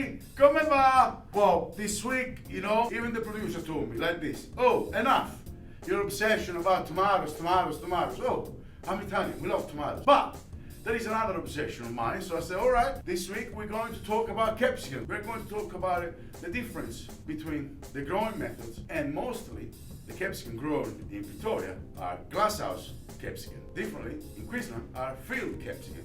ragazzi, come va? Well, this week, you know, even the producer told me like this. Oh, enough. Your obsession about tomatoes. Oh, I'm Italian, we love tomatoes. But there is another obsession of mine, so I said, all right, this week we're going to talk about capsicum. We're going to talk about the difference between the growing methods, and mostly the capsicum grown in Victoria are glasshouse capsicum. Differently, in Queensland are field capsicum.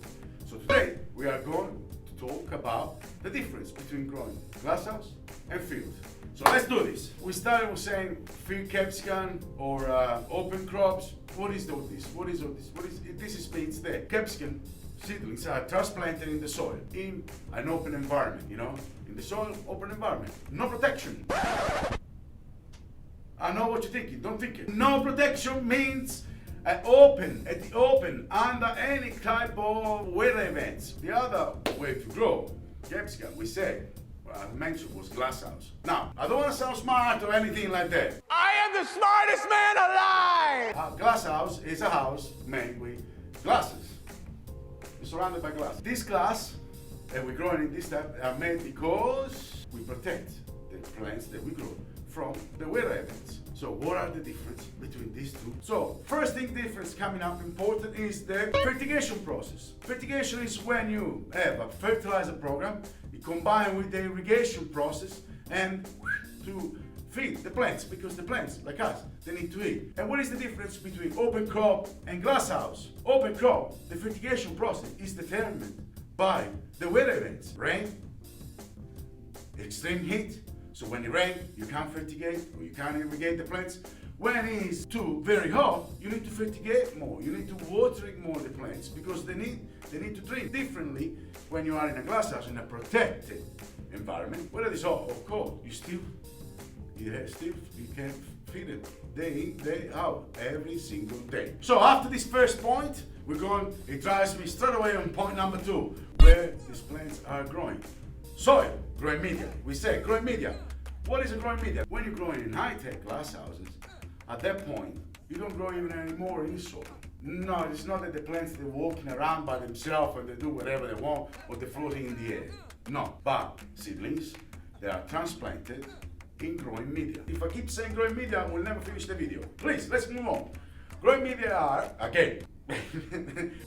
So today we are going to talk about the difference between growing glasshouse and field. So let's do this. We started with saying field capsicum or open crops. What is all this? What is all this? This means that capsicum seedlings are transplanted in the soil in an open environment, you know, in the soil, open environment. No protection. I know what you're thinking, don't think it. No protection means at the open, under any type of weather events. The other way to grow capsicum, we said, I mentioned, was glasshouse. Now, I don't want to sound smart or anything like that. I am the smartest man alive! A glasshouse is a house made with glasses. It's surrounded by glass. This glass that we're growing in this type are made because we protect the plants that we grow from the weather events. So what are the difference between these two? So first thing difference coming up important is the fertigation process. Fertigation is when you have a fertilizer program, you combine with the irrigation process and to feed the plants, because the plants, like us, they need to eat. And what is the difference between open crop and glasshouse? Open crop, the fertigation process is determined by the weather events. Rain, extreme heat. So when it rains, you can't fertigate or you can't irrigate the plants. When it's too very hot, you need to fertigate more. You need to water more the plants because they need to drink differently. When you are in a glasshouse in a protected environment, whether it's hot or cold, you can feed it day in, day out, every single day. So after this first point, it drives me straight away on point number 2, where these plants are growing. Soil, growing media. We say growing media. What is a growing media? When you're growing in high-tech glasshouses, at that point, you don't grow even anymore in soil. No, it's not that the plants, they're walking around by themselves and they do whatever they want or they're floating in the air. No, but seedlings, they are transplanted in growing media. If I keep saying growing media, we'll never finish the video. Please, let's move on. Growing media are, again,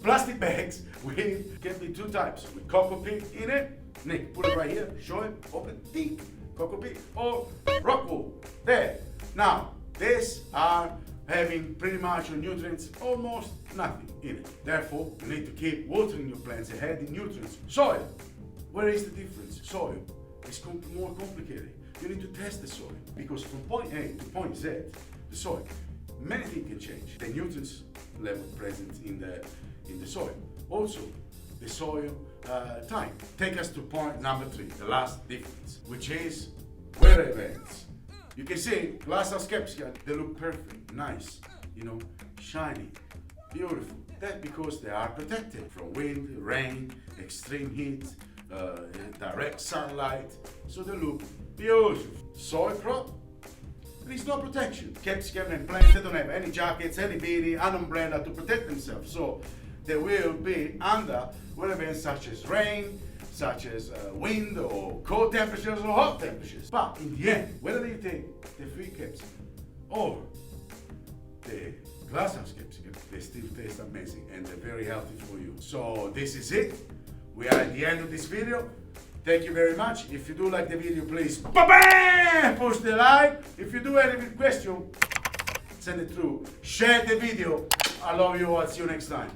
plastic bags can be 2 types, with cocoa peat in it. Nick, put it right here, show it, open, deep, cocoa peat, or rock wool, there. Now, these are having pretty much nutrients, almost nothing in it. Therefore, you need to keep watering your plants and adding nutrients. Soil, where is the difference? Soil is more complicated. You need to test the soil, because from point A to point Z, the soil, many things can change. The nutrients level present in the soil. Also, the soil type. Take us to point number 3, the last difference, which is weather events. You can see glasshouse capsicum, they look perfect, nice, you know, shiny, beautiful. That's because they are protected from wind, rain, extreme heat, direct sunlight, so they look beautiful. Soil crop, there is no protection. Capsicum and plants, they don't have any jackets, any beanie, an umbrella to protect themselves. So they will be under weather events such as rain, such as wind or cold temperatures or hot temperatures. But in the end, whether you take the field capsicum or the glasshouse capsicum, they still taste amazing and they're very healthy for you. So this is it. We are at the end of this video. Thank you very much. If you do like the video, please push the like. If you do have any question, send it through. Share the video. I love you all. See you next time.